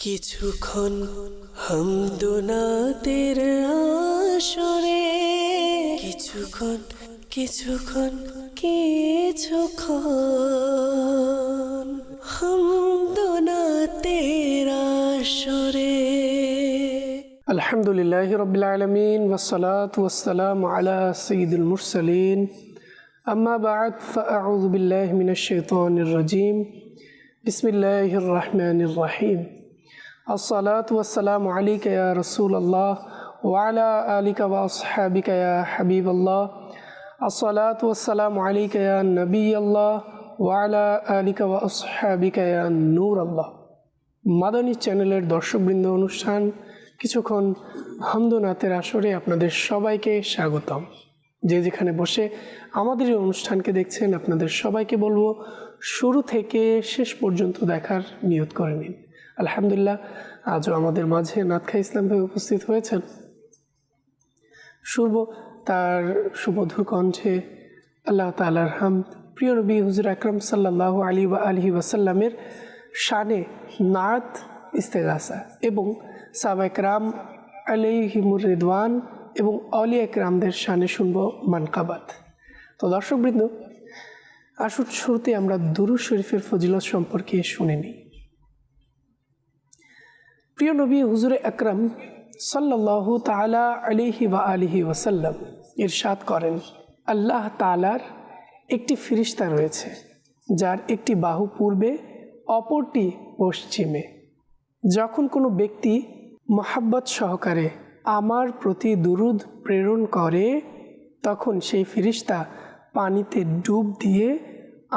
কিছুক্ষণ হামদোনাতের আসরে কিছুক্ষণ হামদোনাতের আসরে। আলহামদুলিল্লাহি রাব্বিল আলামিন ওয়াসসালাতু ওয়াসসালামু আলা সাইয়্যিদিল মুরসালিন আম্মা বা'দ ফাআউযু বিল্লাহি মিনাশ শাইতানির রাজীম বিসমিল্লাহির রাহমানির রাহিম। আসসালাতু ওয়াসসালামু আলাইকা ইয়া রাসূলুল্লাহ ওয়া আলা আলিকা ওয়া আসহাবিকা ইয়া হাবিবাল্লাহ। আসসালাতু ওয়াসসালামু আলাইকা ইয়া নবিয়াল্লাহ ওয়া আলা আলিকা ওয়া আসহাবিকা ইয়া নূরাল্লাহ। মাদানী চ্যানেলের দর্শকবৃন্দ, অনুষ্ঠান কিছুক্ষণ হামদোনাতের আসরে আপনাদের সবাইকে স্বাগতম। যে যেখানে বসে আমাদের এই অনুষ্ঠানকে দেখছেন, আপনাদের সবাইকে বলবো শুরু থেকে শেষ পর্যন্ত দেখার নিয়ত করে নিন। আলহামদুলিল্লাহ, আজও আমাদের মাঝে নাতখা ইসলাম ভাই উপস্থিত হয়েছেন। শুনব তার সুমধুর কণ্ঠে আল্লাহ তাআলার হামদ, প্রিয় নবী হুজুর আকরাম সাল্লাল্লাহু আলাইহি ওয়াসাল্লামের শানে নাত, ইস্তেগাসা এবং সাহাবায়ে কেরাম আলাইহিমুর রিদওয়ান এবং আউলিয়া কেরামদের শানে শুনব মানকাবাত। তো দর্শকবৃন্দ, আসুন শুরুতে আমরা দুরূদ শরীফের ফজিলত সম্পর্কে শুনে নিই। প্রিয় নবী হুজুরে আকরাম সাল্লাল্লাহু তাআলা আলাইহি ওয়াসাল্লাম ইরশাদ করেন, আল্লাহ তাআলার একটি ফিরিস্তা রয়েছে যার একটি বাহু পূর্বে, অপরটি পশ্চিমে। যখন কোনো ব্যক্তি মহাব্বত সহকারে আমার প্রতি দুরূদ প্রেরণ করে, তখন সেই ফিরিস্তা পানিতে ডুব দিয়ে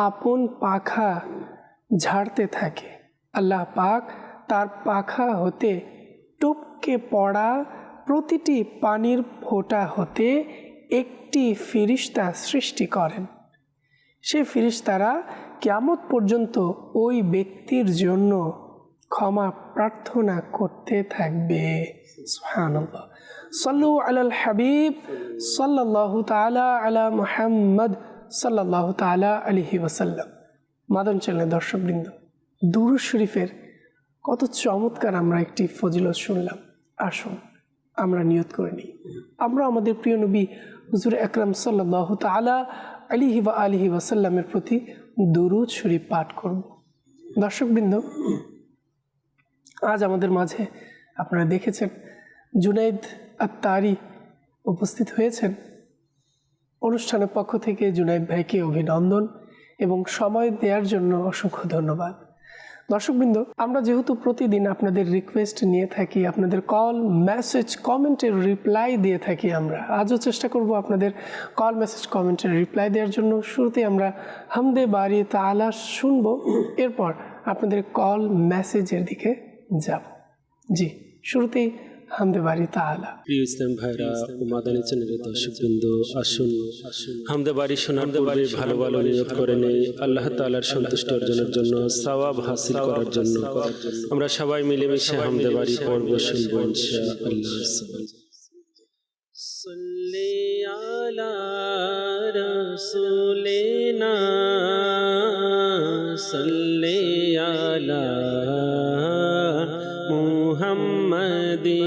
আপন পাখা ঝাড়তে থাকে। আল্লাহ পাক তার পাখা হতে টপকে পড়া প্রতিটি পানির ফোঁটা হতে একটি ফিরিস্তা সৃষ্টি করেন। সেই ফিরিস্তারা কিয়ামত পর্যন্ত ওই ব্যক্তির জন্য ক্ষমা প্রার্থনা করতে থাকবে। সুবহানাল্লাহ। সাল্লু আলাল হাবিব সাল্লাল্লাহু তাআলা আলা মুহাম্মদ সাল্লাল্লাহু তাআলা আলাইহি ওয়াসাল্লাম। মাদানী চ্যানেলের দর্শকবৃন্দ, দুরূদ শরীফের কত চমৎকার আমরা একটি ফজিলত শুনলাম। আসুন আমরা নিয়ত করে নিই, আমরা আমাদের প্রিয় নবী হুজুর আকরাম সাল্লাল্লাহু তাআলা আলাইহি ওয়াসাল্লামের প্রতি দুরূদ শরীফ পাঠ করব। দর্শকবৃন্দ, আজ আমাদের মাঝে আপনারা দেখেছেন জুনাইদ আত্তারি উপস্থিত হয়েছেন। অনুষ্ঠানের পক্ষ থেকে জুনাইদ ভাইকে অভিনন্দন এবং সময় দেওয়ার জন্য অসংখ্য ধন্যবাদ। দর্শকবৃন্দ, আমরা যেহেতু প্রতিদিন আপনাদের রিকোয়েস্ট নিয়ে থাকি, আপনাদের কল, মেসেজ, কমেন্টের রিপ্লাই দিয়ে থাকি, আমরা আজও চেষ্টা করব আপনাদের কল, মেসেজ, কমেন্টের রিপ্লাই দেওয়ার জন্য। শুরুতে আমরা হামদে বারি তাআলা শুনব, এরপর আপনাদের কল, মেসেজের দিকে যাব। জি, শুরুতেই হামদে বারি তাআলা। প্রিয় ইসলাম ভাইরা ও মাদানী চ্যানেলের দর্শকবৃন্দ, আসুন হামদে বারি শোনার পূর্বে ভালো ভালো নিয়ত করে নেই আল্লাহ তাআলার সন্তুষ্টি অর্জনের জন্য, সওয়াব হাসিল করার জন্য। আমরা সবাই মিলেমিশে হামদে বারি পড়ব, শুনব ইনশাআল্লাহ। সাল্লি আলা রাসূলিনা সাল্লি আলা মুহাম্মাদিন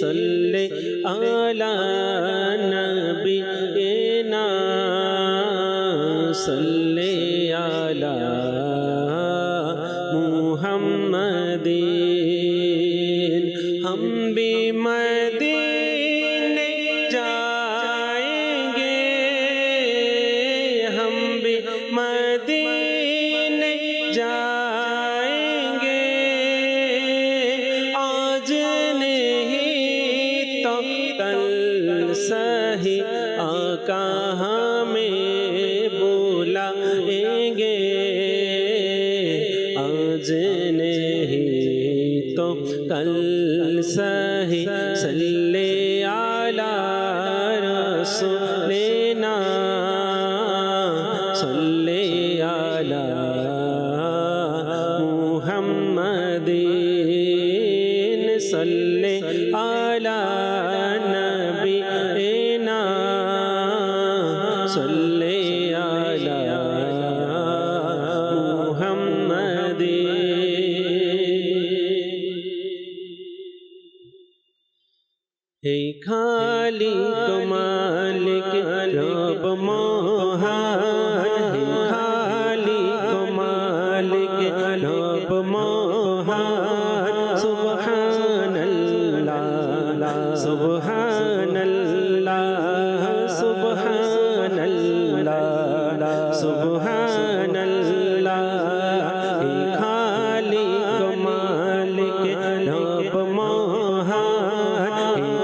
সাল্লি আলা নবিয়িনা সাল্লি আলা মুহাম্মাদিন। हम भी मदीने जाएंगे, हम भी मदीने जाएंगे, आज नहीं तो कल सही आका हमें बुलाएंगे, आज नहीं तो कल सही सल्ले आला रसूलिना सल्ले आला मुहम्मदिन सल्ले आला नबीना सल्ले आला मुहम्मदिन। এই খালিক মালিক রব মহান, খালিক মালিক রব মহান, সুবহানাল্লাহ সুবহানাল্লাহ সুবহানাল্লাহ সুবহানাল্লাহ। এই খালিক মালিক রব মহান,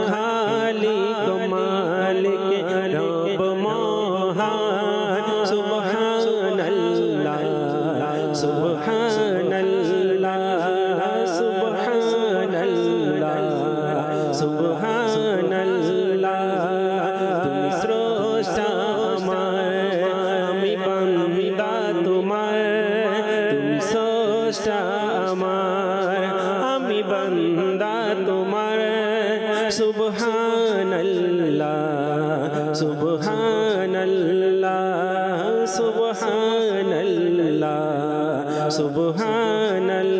খালিক মালিক রব মহান, সুবহানাল্লাহ সুবহানাল্লাহ সুবহানাল্লাহ সুবহানাল্লাহ। তুমি স্রষ্টা আমার, আমি বান্দা তোমার, তুমি স্রষ্টা আমার, আমি বান্দা তোমার, সুবহানাল্লাহ সুবহানাল্লাহ সুবহানাল্লাহ সুবহানাল্লাহ।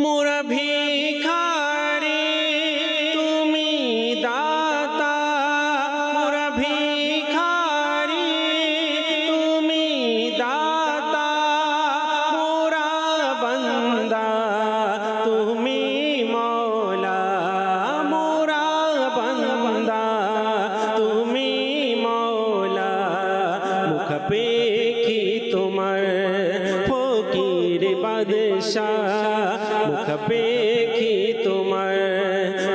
মোরা ভিখারি তুমি দাতা, মোরা ভিখারি তুমি দাতা, মোরা বান্দা তুমি মওলা, মোরা বান্দা তুমি মওলা। মুখ পেখি তোমার ফকির বাদশাহ, মুখ পেখি তোমার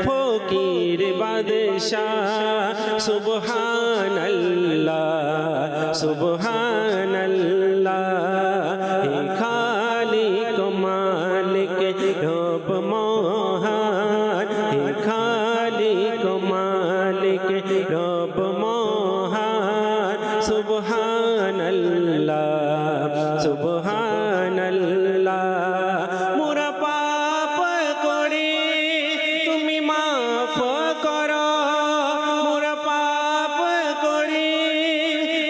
ফকির বাদশাহ, সুবহানাল্লাহ সুবহানাল্লাহ। হে খালিক মালিক রব মহান, হে খালিক মালিক রব মহান, সুবহানাল্লাহ সুবহানাল্লাহ। মোরা পাপ করি তুমি মাফ করো, মোরা পাপ করি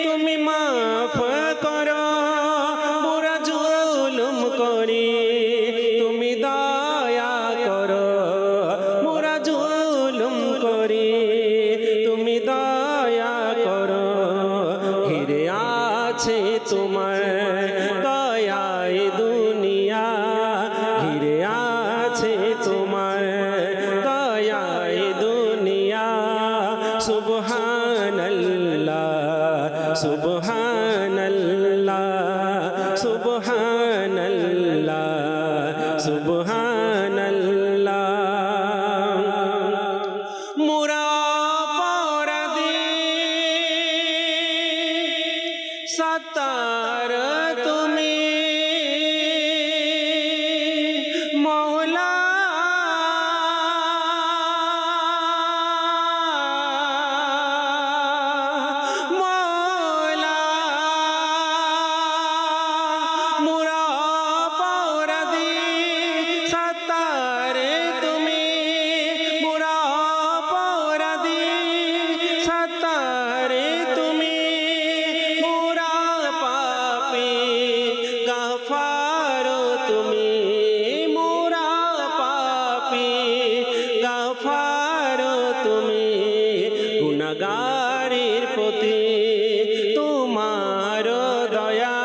তুমি মাফ করো, মোরা জুলুম করি তুমি দয়া করো, মোরা জুলুম করি তুমি দয়া করো। ঘিরে আছে তোমার দয়ায় দুনিয়া, ঘিরে আছে তোমার দয়ায় দুনিয়া, সুবহানাল্লাহ সুবহানাল্লাহ সুবহানাল্লাহ সুবহানাল্লাহ। মোরা অপরাধী সত্তার তুমি মওলা, মওলা। মোরা অপরাধী সত্তার তুমি, মোরা অপরাধী সত্তার তুমি, মোরা পাপী গাফার তুমি, মোরা পাপী গাফার তুমি। গুনাহগারের প্রতি তোমার দয়া,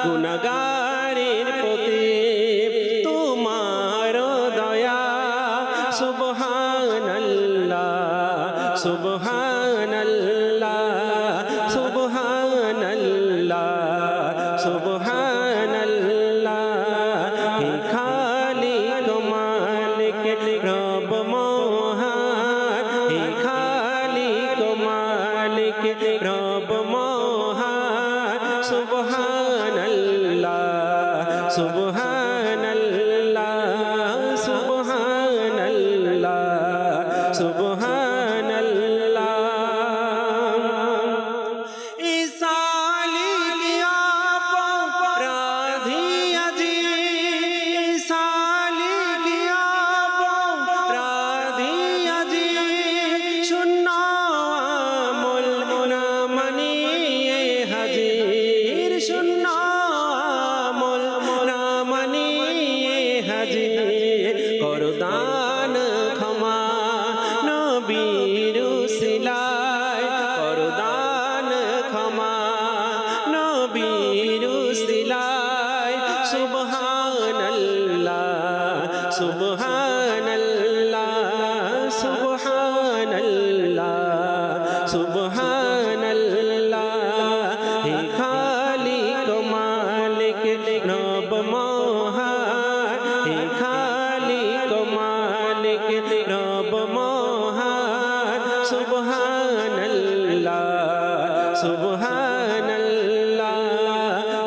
গুনাহগারের প্রতি তোমার দয়া, সুবহানাল্লাহ সুবহানাল্লাহ সুবহানাল্লাহ সুবহানাল্লাহ। হে খালিক মালিক রব মহান, হে খালিক মালিক রব মহান, সুবহানাল্লাহ সুবহানাল্লাহ সুবহানাল্লাহ সুবহানাল্লাহ। করদান ক্ষমা নবীর উসিলায় করদান ক্ষমা নবীর উসিলায় সুবহানাল্লাহ সুবহানাল্লাহ সুবহানাল্লাহ সুবহানাল্লাহ হে খালিক মালিক রব মহান হে খালিক মালিক রব মহান সুবহানাল্লাহ সুবহানাল্লাহ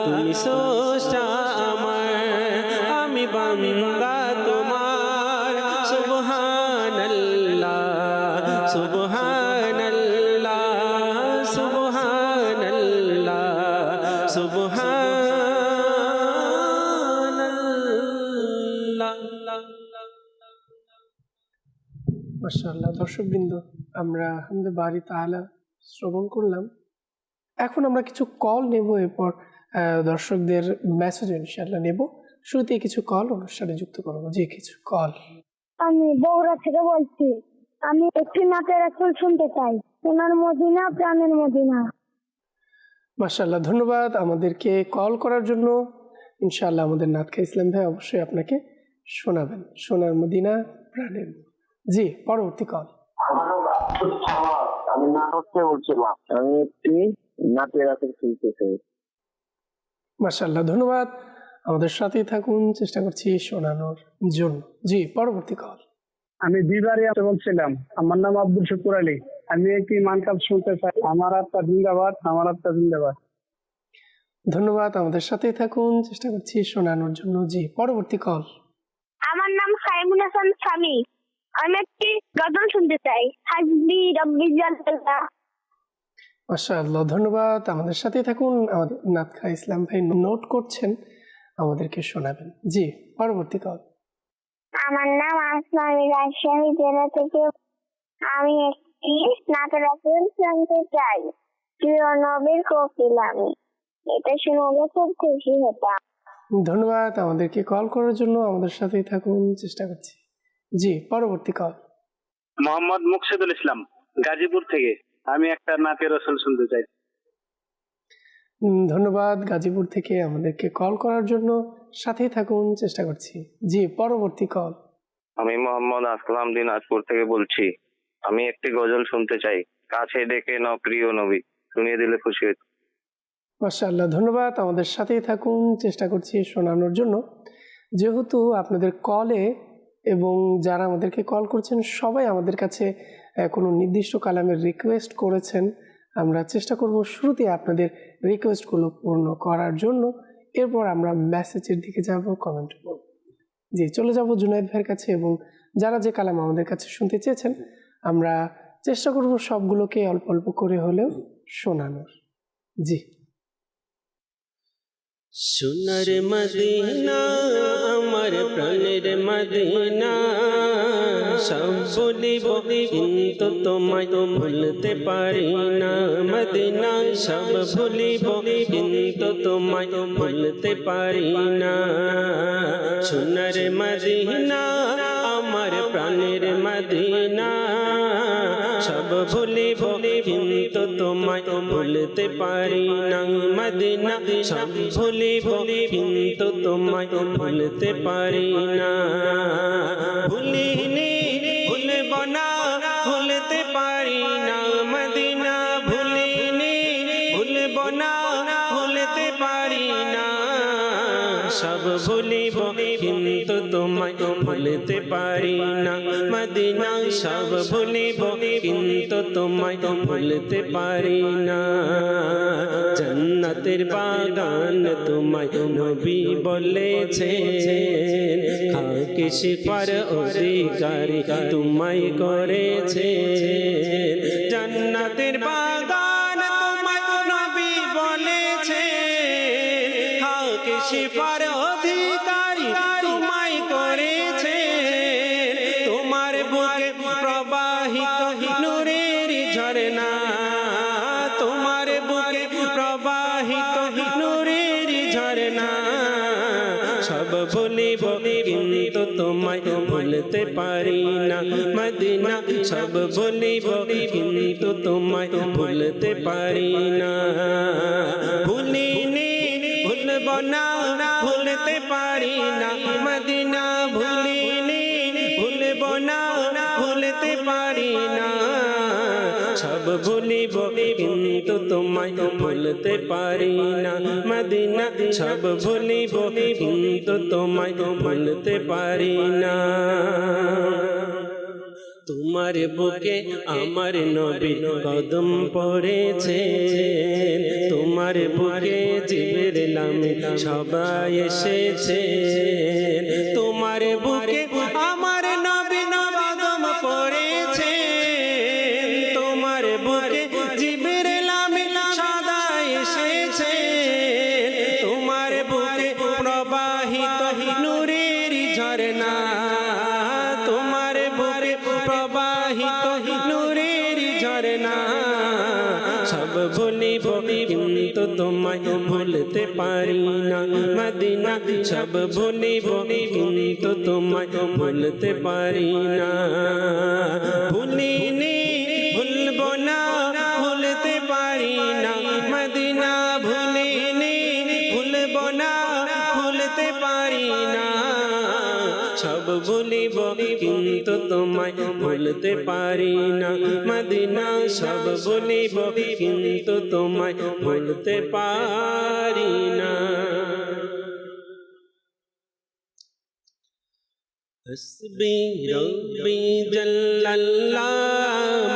তুমি স্রষ্টা আমার আমি বান্দা তোমার সুবহানাল্লাহ সুবহানাল্লাহ সুবহানাল্লাহ সুবহানাল্লাহ। মাশাআল্লাহ, দর্শকবৃন্দ, আমরা হামদে বারি তাআলা শ্রবণ করলাম। এখন আমরা কিছু কল নেব, এরপর দর্শকদের মেসেজ ইনশাআল্লাহ নেব। শুরুতে কিছু কল অনুষ্ঠানে যুক্ত করবো। জি, কিছু কল। আমি বগুড়া থেকে বলছি। আমি একটি নাতের রাসূল শুনতে চাই, সোনার মদিনা প্রাণের মদিনা। মাশাআল্লাহ, ধন্যবাদ আমাদেরকে কল করার জন্য। ইনশাআল্লাহ আমাদের নাতখা ইসলাম ভাই অবশ্যই আপনাকে শোনাবেন সোনার মদিনা প্রাণের। জি, পরবর্তী কল। আমি নাটককে বলছিলাম, আমি একটি নাটের রাসূল শুনতে চাই। মাশাআল্লাহ, ধন্যবাদ, আমাদের সাথেই থাকুন, চেষ্টা করছি শোনানোর জন্য। জি, পরবর্তী কল। আমি বিবারে বলছিলাম, আমার নাম আব্দুল শুকুর আলী। আমি একটি মানকাব শুনতে চাই। আমার আত্মা জিন্দাবাদ, আমার আত্মা জিন্দাবাদ। ধন্যবাদ, আমাদের সাথেই থাকুন, চেষ্টা করছি শোনানোর জন্য। জি, পরবর্তী কল। আমার নাম সাইমুল হাসান স্বামী। আমি একটি গজল শুনতে চাই, হাসবি রব্বি জাল্লাল্লাহ। মাশাআল্লাহ, ধন্যবাদ, আমাদের সাথেই থাকুন। আমাদের নাতখা ইসলাম ভাই নোট করছেন, আমাদেরকে শোনাবেন। জি, পরবর্তী কল। আমার নাম আসমা, আমি রাজশাহী জেলা থেকে। আমি একটি নাতের রাসূল শুনতে চাই, প্রিয় নবীর কোকিল আমি। এটা শুনলে খুব খুশি হতাম। ধন্যবাদ আমাদেরকে কল করার জন্য, আমাদের সাথেই থাকুন, চেষ্টা করছি। জি, পরবর্তী কল। মোহাম্মদ মুকসিদুল ইসলাম, গাজীপুর থেকে। আমি একটা নাতের রাসূল শুনতে চাই। ধন্যবাদ গাজীপুর থেকে আমাদেরকে কল করার জন্য, সাথেই থাকুন, চেষ্টা করছি। জি, পরবর্তী কল। আমি মোহাম্মদ আসলাম দিনাজপুর থেকে বলছি। আমি একটি গজল শুনতে চাই, কাছে ডেকে নাও প্রিয় নবী, শুনিয়ে দিলে খুশি হইত। মাশাআল্লাহ, ধন্যবাদ, আমাদের সাথেই থাকুন, চেষ্টা করছি শোনানোর জন্য। যেহেতু আপনাদের কলে এবং যারা আমাদেরকে কল করছেন সবাই আমাদের কাছে কোনো নির্দিষ্ট কালামের রিকোয়েস্ট করেছেন, আমরা চেষ্টা করব শুরুতে আপনাদের রিকোয়েস্টগুলো পূর্ণ করার জন্য। এরপর আমরা মেসেজের দিকে যাব, কমেন্ট করব। জি, চলে যাব জুনায়েদ ভাইয়ের কাছে, এবং যারা যে কালাম আমাদের কাছে শুনতে চেয়েছেন আমরা চেষ্টা করব সবগুলোকে অল্প অল্প করে হলেও শোনানোর। জি। সোনার মদিনা আমার প্রাণের মদিনা, সব বলিব কিন্তু তোমায় ভুলতে পারি না। মদিনা সব ভুলিব কিন্তু তোমায় ভুলতে পারি না। সোনার মদিনা আমার প্রাণের মদিনা, সব ভুলিব কিন্তু তোমায় ভুলতে পারি না। মদিনা সব ভুলিব কিন্তু তোমায় ভুলতে পারি না। ভুলিনি ভুলব না, ভুলতে পারি না। মদিনা ভুলিনি ভুলব না, ভুলতে পারি না। সব ভুলিব কিন্তু তোমায় ভুলতে পারি না। মদিনা সব ভুলিব কিন্তু তোমায় ভুলতে পারি না। জান্নাতের বাগান তোমায় নবী বলেছে, খাকে শিফার অধিকারী তোমায় করেছে। জান্নাতের বাগান তোমায় নবী বলেছে, খাকে শিফার অধিকারী তোমায় করেছে। তোমার বুকে প্রবাহিত নূরের ঝরনা, তোমার বুকে প্রবাহিত নূরের ঝরনা। সব ভুলিব কিন্তু তোমায় ভুলতে পারি না মদিনা সব ভুলিব কিন্তু তোমায় ভুলতে পারি না ভুলিনি ভুলব না ভুলতে পারি না মদিনা ভুলিনি ভুলব না ভুলতে পারি না সব ভুলিব কিন্তু তোমায় ভুলতে পারি না মদিনা সব ভুলিব কিন্তু তোমায় ভুলতে পারি না তোমার বুকে আমার নবী কদম পড়েছে তোমার বুকে জিবরিল আমিন সবাই এসেছে তোমার বুকে আমার নবী কদম পড়েছে তোমার বুকে জিবরিল আমিন সদাই এসেছে তোমার বুকে প্রবাহিত নূরের ঝরনা তোমার বুকে প্রবাহিত নূরের ঝরনা সব ভুলিব কিন্তু তোমায় ভুলতে পারি না মদিনা সব ভুলিব কিন্তু তোমায় ভুলতে পারি না ভুলিনি ভুলব না ভুলতে পারি না মদিনা ভুলিনি ভুলব না ভুলতে পারি না সব ভুলিব কিন্তু তোমায় ভুলতে পারি না মদিনা সব ভুলিব কিন্তু তোমায় ভুলতে পারি না হসবি রব্বি জাল্লাল্লাহ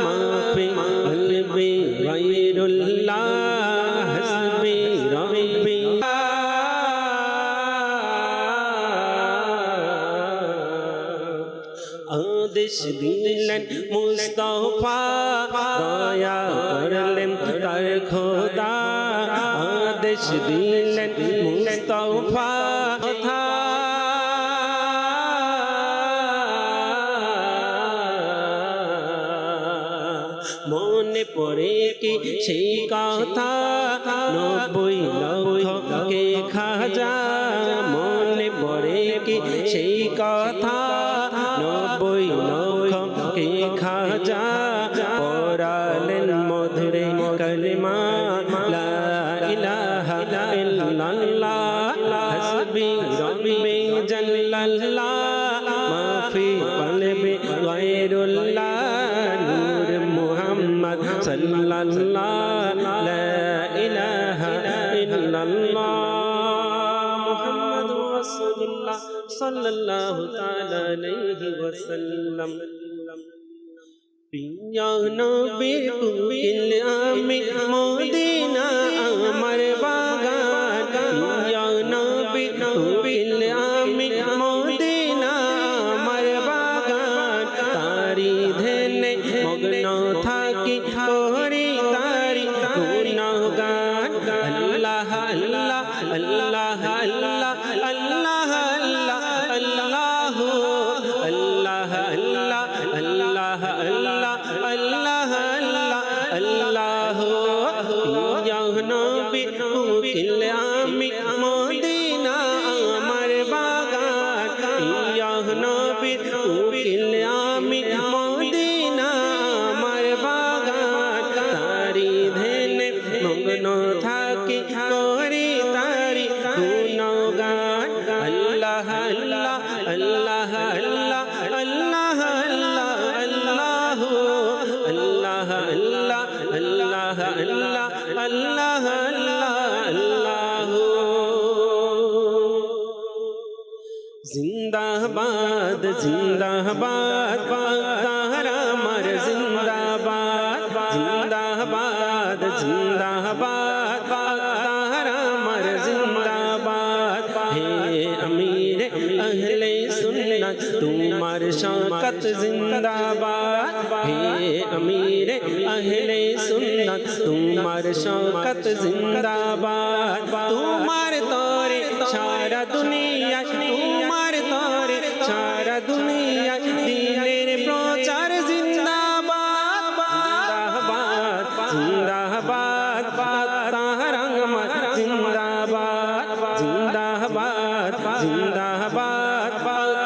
মাফি কলবি গায়রুল্লাহ হসবি রব্বি আদেশ দিলেন মুস্তাফা দয়া করলেন তার খোদা আদেশ দিলেন মুস্তাফা কথা মনে পড়ে কি সেই কথা 90 লক্ষকে খাজা মনে পড়ে কি সেই কথা 90 লক্ষকে খাজা পড়ালেন মধুরে কলমা লা ইলাহা ইল্লাল্লাহ হাসবি রব্বি জাল্লাল্লাহ মাফি কলবি গায়রুল্লাহ নূর মুহাম্মদ সাল্লাল্লাহ লা ইলাহা ইল্লাল্লাহ মুহাম্মাদুর রাসূলুল্লাহ সাল্লাল্লাহু তাআলা আলাইহি ওয়াসাল্লাম পিয়া নবীর কুল আমি মদিনা আমার বাগান পিয়া নবীর কুল আমি মদিনা আমার বাগান তারি ধেলে মগ্ন থাকি করি তারি গুণগান আল্লাহ আল্লাহ আল্লাহ আল্লাহ আল্লাহ আল্লাহ আল্লাহ আল্লাহ আল্লাহ আল্লাহ আল্লাহ আল্লাহ ইয়া নবী কুল আমি মদিনা আমার বাগান ইয়া নবী কুল আমি মদিনা আমার বাগান তারি ধেলে মগ্ন থাকি করি তারি গুণগান আল্লাহ আল্লাহ আল্লাহ আল্লাহ আল্লাহ আল্লাহ আল্লাহ আল্লাহ আল্লাহ আল্লাহ আল্লাহ আল্লাহ জিন্দাবাদ জিন্দাবাদ তাহার আমার জিন্দাবাদ জিন্দাবাদ জিন্দাবাদ তাহার আমার জিন্দাবাদ হে আমির আহলে সুন্নাত তোমার শাকাত জিন্দাবাদ হে আমির আহলে সুন্নাত তোমার শাকাত জিন্দাবাদ তোমার তরে সারা দুনিয়া তোমার তরে সারা দুনিয়া দিনের প্রচার জিন্দাবাদ জিন্দাবাদ জিন্দাবাদ তাহার আমার জিন্দাবাদ জিন্দাবাদ জিন্দাবাদ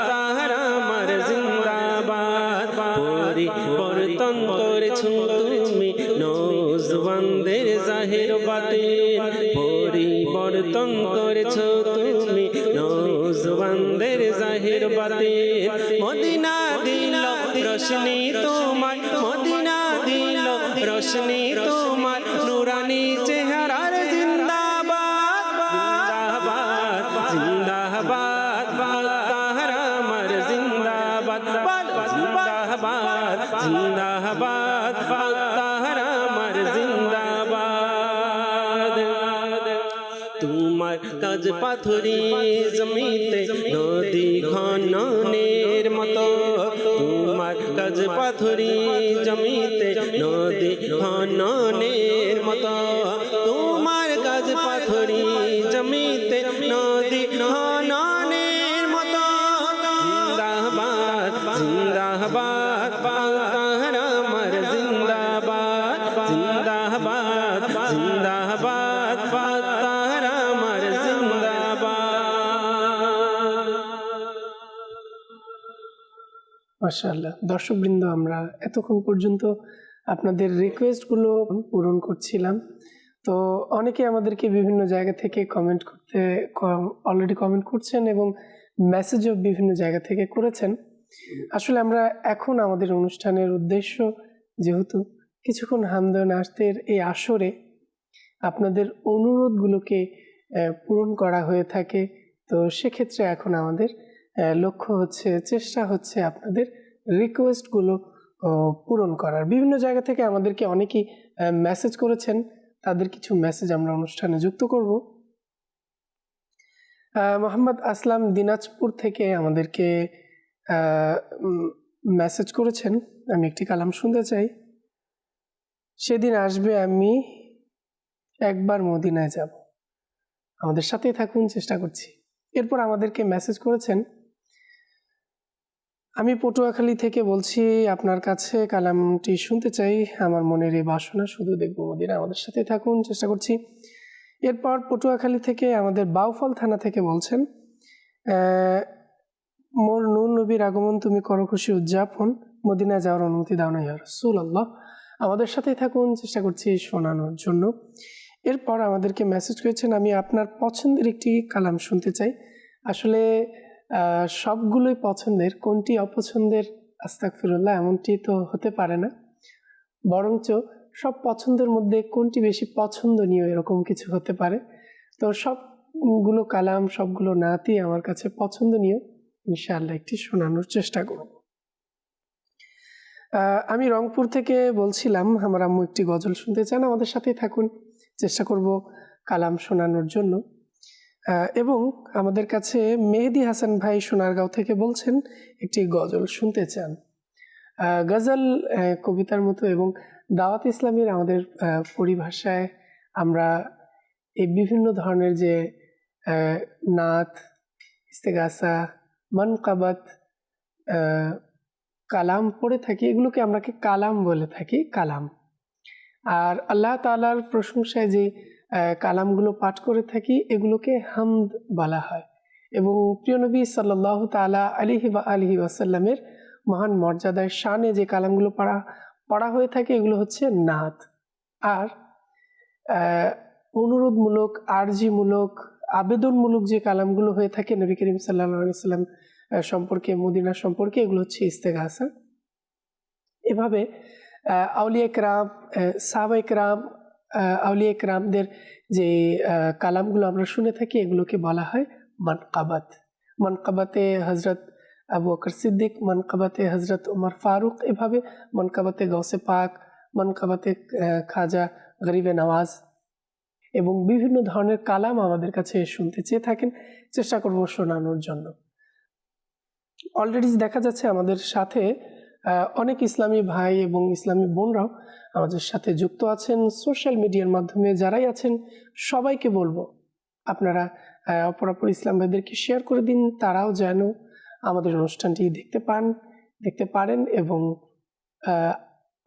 তাহার আমার জিন্দাবাদ পরিবর্তন করেছো তুমি নওজওয়ানদের জাহির বাতিন পরিবর্তন করেছো তুমি নওজওয়ানদের জাহির বাতিন মদিনা দিল রোশনি তোমার মদিনা দিল রোশনি তোমার নুরানি চেহারার জিন্দাবাদ জিন্দাবাদ তাহার আমার জিন্দাবাদ জিন্দাবাদ জিন্দাবাদ তাহার আমার জিন্দাবাদ তোমার কাজ পাথরি জমিতে নদী খননের মতো তোমার কাজ পাথরি জমিতে নদী খননের মতো তোমার কাজ পাথরি জমিতে নদী খননের মতো জিন্দাবাদ জিন্দাবাদ তাহার আমার জিন্দাবাদ জিন্দাবাদ জিন্দাবাদ তাহার আমার জিন্দাবাদ। মাশাআল্লাহ। দর্শকবৃন্দ, আমরা এতক্ষণ পর্যন্ত আপনাদের রিকোয়েস্টগুলো পূরণ করছিলাম। তো অনেকে আমাদেরকে বিভিন্ন জায়গা থেকে কমেন্ট করতে অলরেডি কমেন্ট করছেন এবং মেসেজও বিভিন্ন জায়গা থেকে করেছেন। আসলে আমরা এখন আমাদের অনুষ্ঠানের উদ্দেশ্য, যেহেতু কিছুক্ষণ হামদে নাশতের এই আসরে আপনাদের অনুরোধগুলোকে পূরণ করা হয়ে থাকে, তো সেক্ষেত্রে এখন আমাদের লক্ষ্য হচ্ছে, চেষ্টা হচ্ছে আপনাদের রিকোয়েস্টগুলো পূরণ করার। বিভিন্ন জায়গা থেকে আমাদেরকে অনেকেই মেসেজ করেছেন, তাদের কিছু মেসেজ আমরা অনুষ্ঠানে যুক্ত করব। মোহাম্মদ আসলাম দিনাজপুর থেকে আমাদেরকে মেসেজ করেছেন, আমি একটি কালাম শুনতে চাই। সেদিন আসবে আমি একবার মদিনায় যাব। আমাদের সাথেই থাকুন, চেষ্টা করছি। এরপর আমাদেরকে মেসেজ করেছেন, আমি পটুয়াখালী থেকে বলছি, আপনার কাছে কালামটি শুনতে চাই, আমার মনের এই বাসনা শুধু দেখব মদিনা। আমাদের সাথে থাকুন, চেষ্টা করছি। এরপর পটুয়াখালী থেকে আমাদের বাউফল থানা থেকে বলছেন, মোর নূর নবীর আগমন তুমি করো খুশি উদযাপন, মদিনা যাওয়ার অনুমতি দাও না ইয়া রাসূলুল্লাহ। আমাদের সাথেই থাকুন, চেষ্টা করছি শোনানোর জন্য। এরপর আমাদেরকে মেসেজ করেছেন, আমি আপনার পছন্দের একটি কালাম শুনতে চাই। আসলে সবগুলোই পছন্দের, কোনটি অপছন্দের আস্তাগফিরুল্লাহ এমনটি তো হতে পারে না, বরঞ্চ সব পছন্দের মধ্যে কোনটি বেশি পছন্দনীয় এরকম কিছু হতে পারে। তো সবগুলো কালাম, সবগুলো নাতই আমার কাছে পছন্দনীয়, ইনশাআল্লাহ একটি শোনানোর চেষ্টা করব। আমি রংপুর থেকে বলছিলাম, আমার আম্মু একটি গজল শুনতে চান। আমাদের সাথেই থাকুন, চেষ্টা করব কালাম শোনানোর জন্য। এবং আমাদের কাছে মেহেদি হাসান ভাই সোনারগাঁও থেকে বলছেন একটি গজল শুনতে চান। গজল কবিতার মতো এবং দাওয়াত ইসলামের আমাদের পরিভাষায় আমরা এই বিভিন্ন ধরনের যে নাত, ইস্তেগাসা, মানকাবাত, কালাম পড়ে থাকি, এগুলোকে আমরা কালাম বলে থাকি, কালাম। আর আল্লাহ তাআলার প্রশংসায় যে কালামগুলো পাঠ করে থাকি, এগুলোকে হামদ বলা হয়। এবং প্রিয় নবী সাল্লাল্লাহু তাআলা আলাইহি ওয়াসাল্লামের মহান মর্যাদায় শানে যে কালামগুলো পড়া হয়ে থাকে, এগুলো হচ্ছে নাত। আর অনুরোধমূলক, আরজিমূলক, আবেদনমূলক যে কালামগুলো হয়ে থাকে নবী করিম সাল্লাল্লাহু আলাইহি ওয়াসাল্লাম সম্পর্কে, মদিনা সম্পর্কে, এগুলো হচ্ছে ইস্তেগাসা। এভাবে আউলিয়া কেরাম, সাহাবায়ে কেরাম, আউলিয়া কেরামদের যে কালামগুলো আমরা শুনে থাকি, এগুলোকে বলা হয় মানকাবাত। মানকাবাতে হজরত আবু বকর সিদ্দিক, মানকাবাতে হজরত উমর ফারুক, এভাবে মানকাবাতে গৌসে পাক, মানকাবাতে খাজা গরিবে নওয়াজ এবং বিভিন্ন ধরনের কালাম আমাদের কাছে শুনতে চেয়ে থাকেন, চেষ্টা করব শোনানোর জন্য। অলরেডি দেখা যাচ্ছে আমাদের সাথে অনেক ইসলামী ভাই এবং ইসলামী বোনরাও আমাদের সাথে যুক্ত আছেন সোশ্যাল মিডিয়ার মাধ্যমে। যারাই আছেন সবাইকে বলবো, আপনারা অপরাপর ইসলাম ভাইদেরকে শেয়ার করে দিন, তারাও যেন আমাদের অনুষ্ঠানটি দেখতে পারেন এবং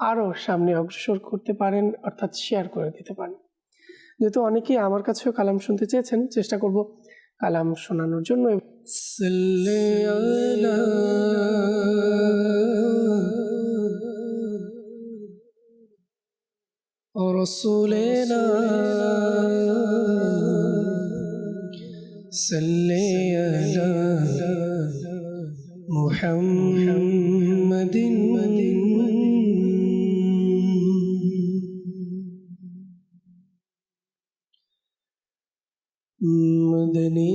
আরও সামনে অগ্রসর করতে পারেন, অর্থাৎ শেয়ার করে দিতে পারেন। যেহেতু অনেকেই আমার কাছেও কালাম শুনতে চেয়েছেন, চেষ্টা করব কালাম শোনানোর জন্য। সাল্লি আলা রাসূলিনা সাল্লি আলা মুহাম্মাদিন मदनी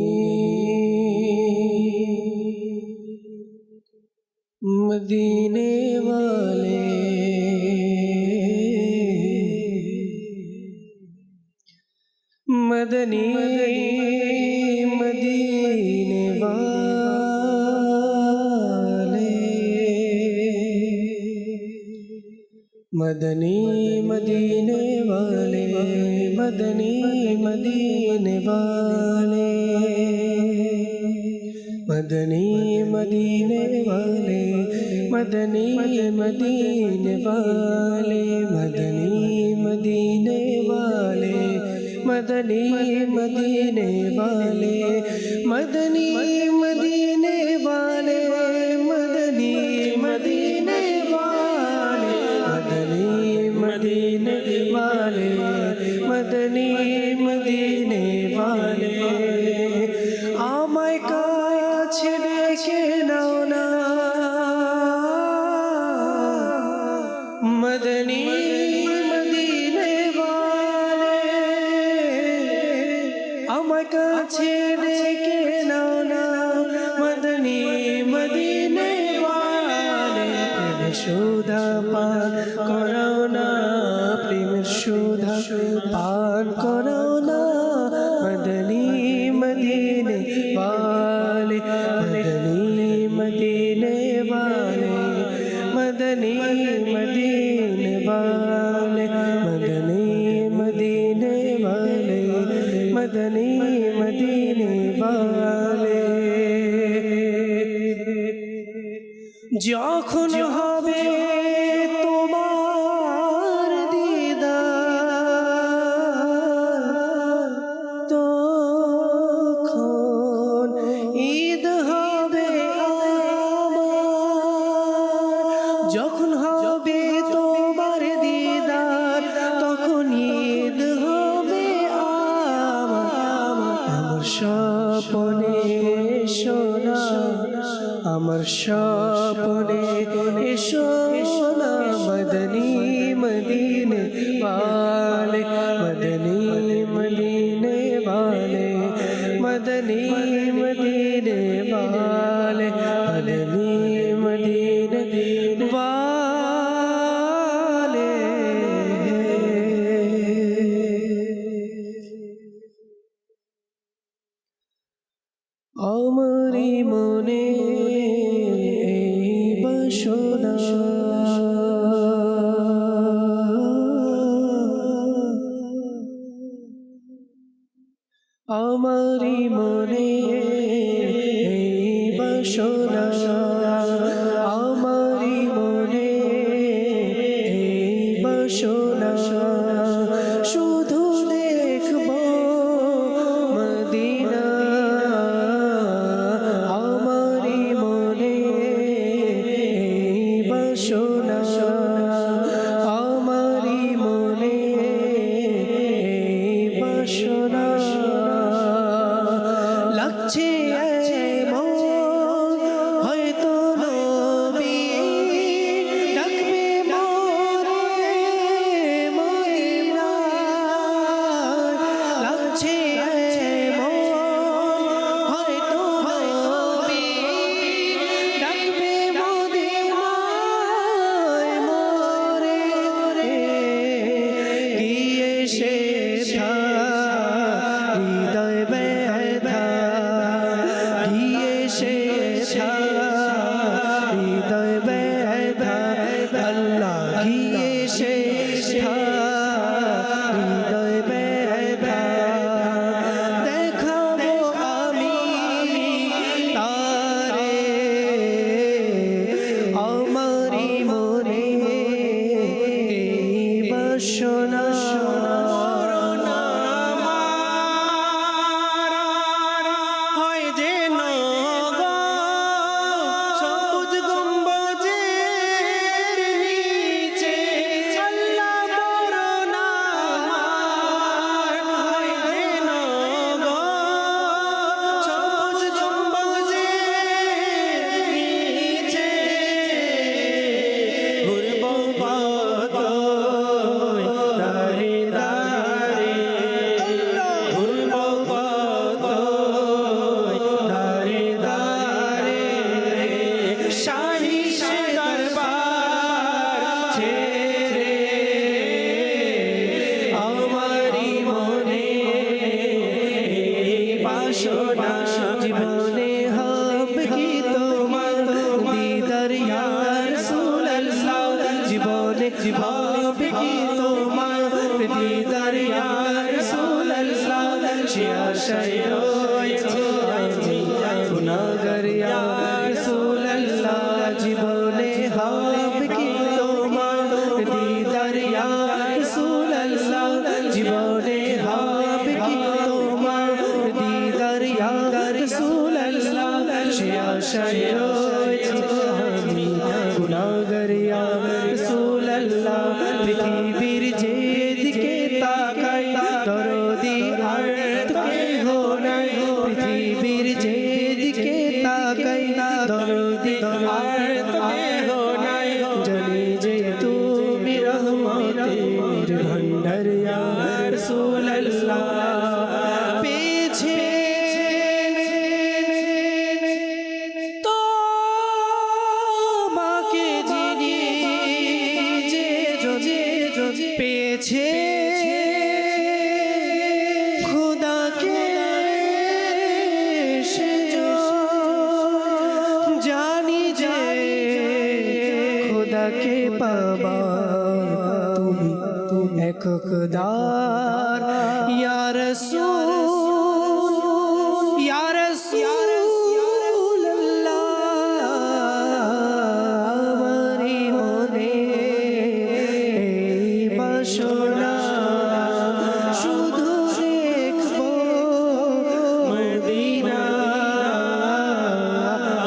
मदीने वाले मदनी मदीने वाले मदनी मदीने वाले मदनी मदीने वाले मदनी मदीने वाले मदनी मदीने वाले मदनी मदीने वाले मदनी मदीने वाले मदनी मदीने वाले मदनी मदीने वाले मदनी मदीने वाले मदनी मदीने वाले আমায় কাছে ডেকে নাও না মদনী মদিনে वाले আমায় কাছে ডেকে নাও না মদনী মদিনে वाले প্রেমের সুধা পান করাও না প্রেমের সুধা পান করাও না मदनी मदीने वाले मदनी मदीने वाले मदनी मदीने वाले मदनी मदीने वाले मदनी मदीने वाले যখন হবে তোমার দিদার তখন ঈদ হবে আমার যখন হবে তোমার দিদার তখন ঈদ হবে আমার স্বপ্নে সোনা আমার স্বপ্নে সোনা মদনী মদিনে वाले मदनी मदीने वाले मदनी मदीने वाले मदनी मदीने वाले আমারি মনে এই বাসনা আমারি মনে এই বাসনা আমারি মনে এই বাসনা শুধু দেখব মদিনা আমারি মনে এই বাসনা রাসূলুল্লাহ সে আশায় রয়েছি আমি গুনাহগার ইয়া রাসূলুল্লাহ পৃথিবীর যেদিকে তাকাই দরদি আর তো কেহ নাই পৃথিবীর যেদিকে তাকাই দরদি আর তো কেহ নাই জানি যে তুমি রহমতের ভান্ডার ইয়া রাসূলুল্লাহ পেছে তো মাকে যিনি যে পেয়েছে খোদাকে সে জানি যে খোদাকে পাবা তুমি এককদার ইয়া রাসূল ইয়া রাসূলুল্লাহ আমারি মনে এই বাসনা শুধু দেখবো মদিনা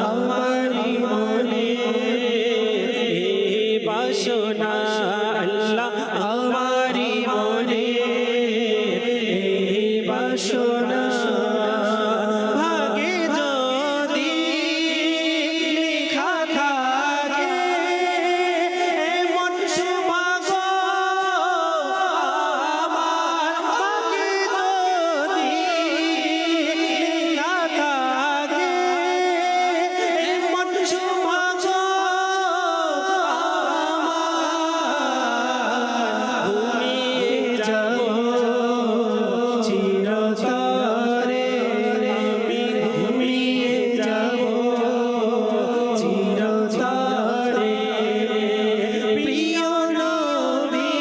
আমারি মনে এই বাসনা আল্লাহ আমারি মনে এই বাসনা ভাগে যদি লেখা থাকে এমন সৌভাগ্য আমার ভাগে যদি লেখা থাকে এমন সৌভাগ্য ঘুমিয়ে যাব চিরতরে আমি ঘুমিয়ে যাব চিরতরে প্রিয় নবী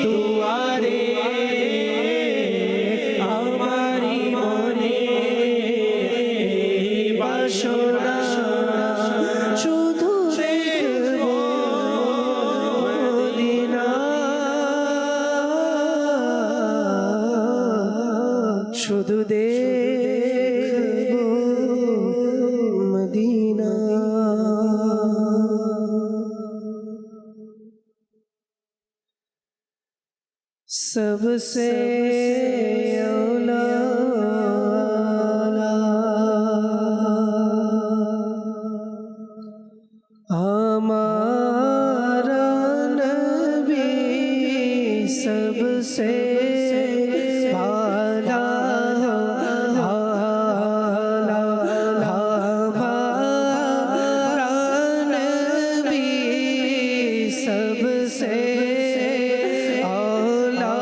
দুয়ারে আমারি মনে এই বাসনা শুধু দেখবো মদিনা শুধু দেখবো মদিনা सबसे औला हमारा नबी सबसे आला हमारा नबी सबसे औला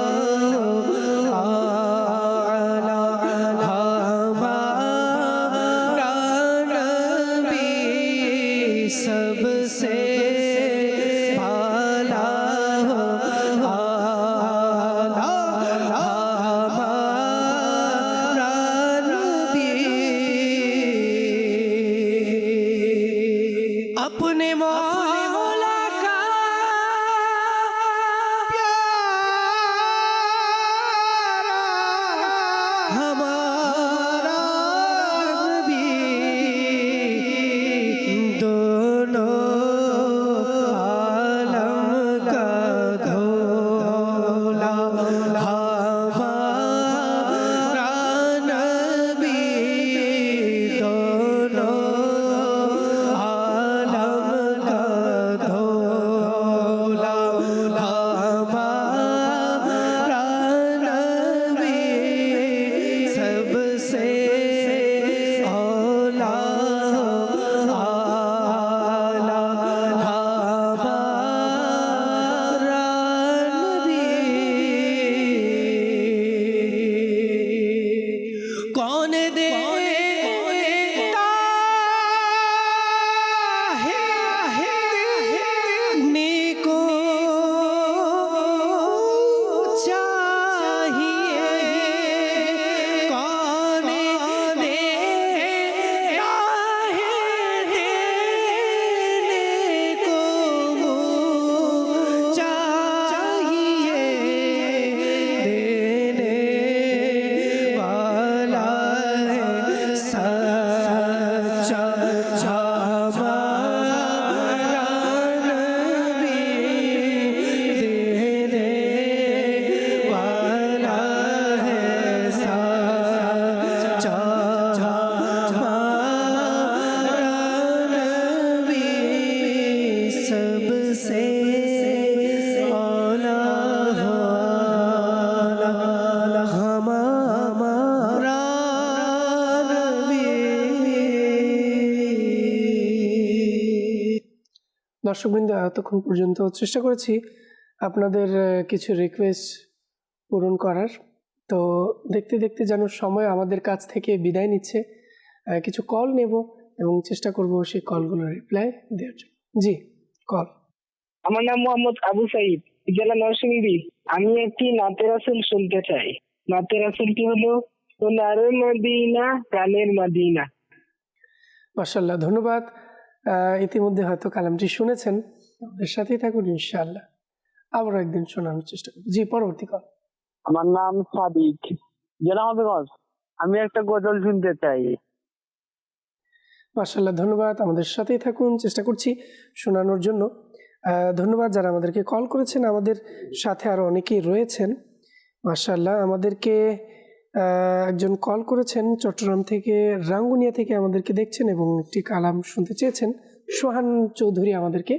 দর্শকবৃন্দ, এতক্ষণ পর্যন্ত চেষ্টা করেছি আপনাদের কিছু রিকোয়েস্ট পূরণ করার। তো দেখতে দেখতে যেন সময় আমাদের কাছ থেকে বিদায় নিচ্ছে। কিছু কল নেব এবং চেষ্টা করব সেই কলগুলোর রিপ্লাই দেওয়ার জন্য। জি, কল। আমার নাম মোহাম্মদ আবু সাইদ, জেলা নরসিংদী। আমি একটি নাতে রাসূল শুনতে চাই। নাতে রাসূলটি হলো সোনার মদিনা প্রাণের মদিনা। মাশাআল্লাহ, ধন্যবাদ। ইতিমধ্যে হয়তো কালামটি শুনেছেন, আমাদের সাথেই থাকুন, ইনশাআল্লাহ আবার একদিন শোনানোর চেষ্টা করব। জি, পরবর্তী কল। আমার নাম সাদিক, জেলা মাদারগঞ্জ। আমি একটা গজল শুনতে চাই। মাশাআল্লাহ, ধন্যবাদ। আমাদের সাথেই থাকুন, চেষ্টা করছি শোনানোর জন্য। ধন্যবাদ যারা আমাদেরকে কল করেছেন। আমাদের সাথে আরও অনেকেই রয়েছেন। মাশাআল্লাহ, আমাদেরকে একজন কল করেছেন চট্টগ্রাম থেকে, রাঙ্গুনিয়া থেকে আমাদেরকে দেখছেন এবং একটি কালাম শুনতে চেয়েছেন। সোহান চৌধুরী আমাদেরকে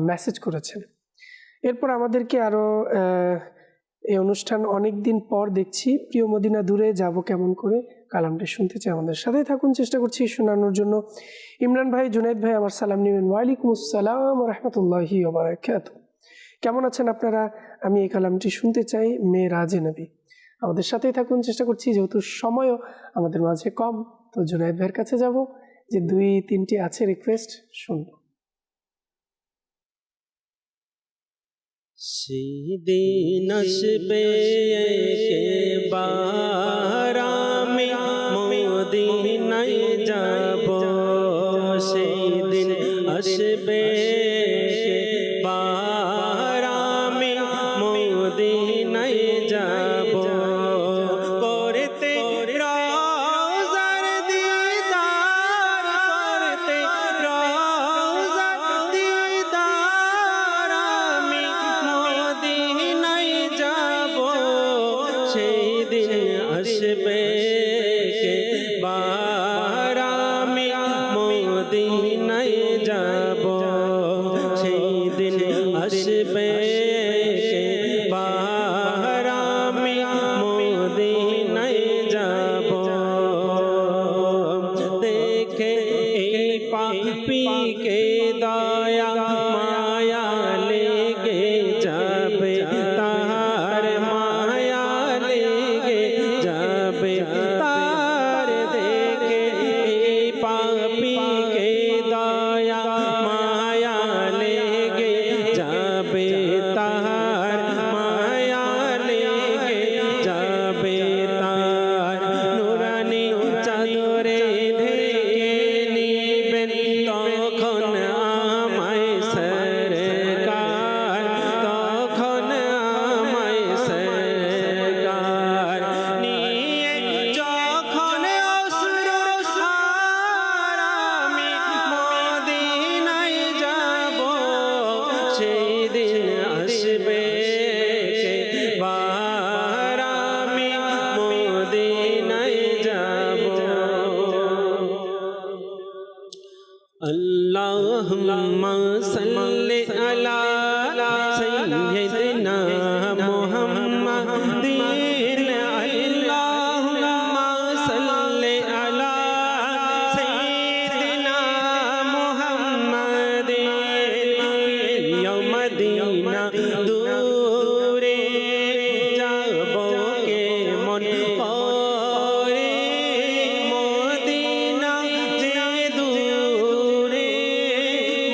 মেসেজ করেছেন। এরপর আমাদেরকে আরও এই অনুষ্ঠান অনেক দিন পর দেখছি, প্রিয় মদিনা দূরে যাব কেমন করে, কালামটি শুনতে চাই। আমাদের সাথেই থাকুন, চেষ্টা করছি শোনানোর জন্য। ইমরান ভাই, জুনাইদ ভাই আমার সালাম নেবেন। ওয়ালাইকুম আসসালাম রহমতুল্লাহি ওয়া বারাকাতুহু। কেমন আছেন আপনারা? আমি এই কালামটি শুনতে চাই, মেরাজে নবী। আমাদের সাথেই থাকুন, চেষ্টা করছি, যেহেতু সময়ও আমাদের মাঝে কম, তো জুনাইদ ভাইয়ের কাছে যাব, যে 2-3টি আছে রিকোয়েস্ট শুনবো। সেদিন আসবে একেবার আমি মদিনায় যাব, সেদিন আসবে একেবার আমি মদিনায় যাব, করতে রওজার দিদার, করতে রওজার দিদার আমি মদিনায় যাব, সেই দিন আসবে একেবার আমি মদিনায় যাব, সেই দিন আসবে একেবার আমি মদিনায় যাব, দেখে এই পাপীকে দয়া মায়া লেগে যাবে, তাহার মায়া লেগে যাবে, তার দেখে এই পাপীকে দয়া মায়া লেগে যাবে, তাহার মায়া লেগে যাবে, তার নুরানি চাদরে ঢেকে নিবেন তখন আমায় সরকার, তখন আমায় সরকার নিয়ে যখন অশ্রুর সার আমি মদিনায় যাব, সেই দিন আসবে একেবার আমি মদিনায় যাব। আল্লাহুম্মা সাল্লি আলা সাইয়্যিদিনা মুহাম্মাদিন, আল্লাহুম্মা সাল্লি আলা সাইয়্যিদিনা মুহাম্মাদিন, প্রিয় মদিনা দূরে যাব কেমন করে, মদিনা যে দূরে,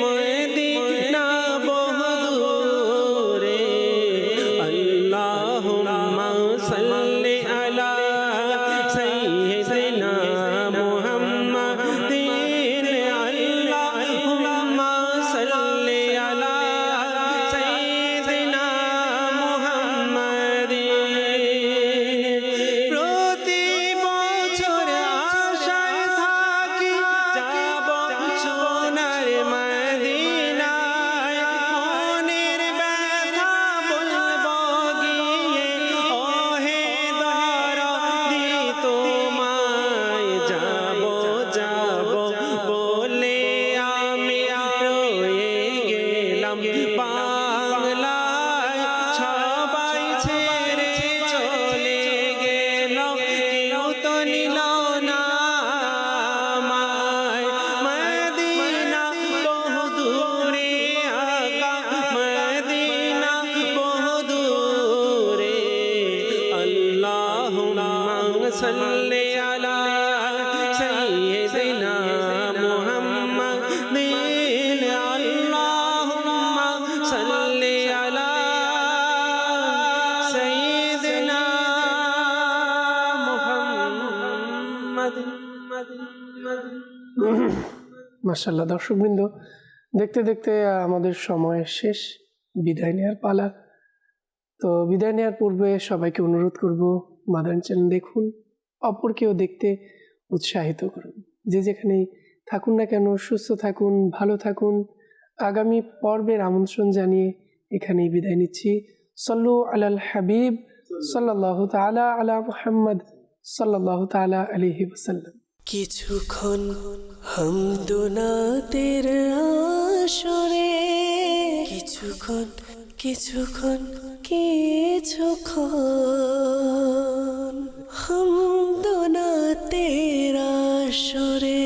মদিনা মাশাআল্লাহ, দর্শকবৃন্দ, দেখতে দেখতে আমাদের সময় শেষ, বিদায় নেওয়ার পালা। তো বিদায় নেওয়ার পূর্বে সবাইকে অনুরোধ করব, মাদানী চ্যানেল দেখুন, অপরকেও দেখতে উৎসাহিত করুন। যে যেখানেই থাকুন না কেন, সুস্থ থাকুন, ভালো থাকুন। আগামী পর্বের আমন্ত্রণ জানিয়ে এখানেই বিদায় নিচ্ছি। সল্লু আলাল হাবিব সাল্লাল্লাহু তাআলা আলা মুহাম্মদ সাল্লাল্লাহু তাআলা আলাইহি ওয়াসাল্লাম। কিছুক্ষণ হামদুনাতের আসরে, কিছুক্ষণ কিছুক্ষণ কিছুক্ষণ হামদুনাতের আসরে।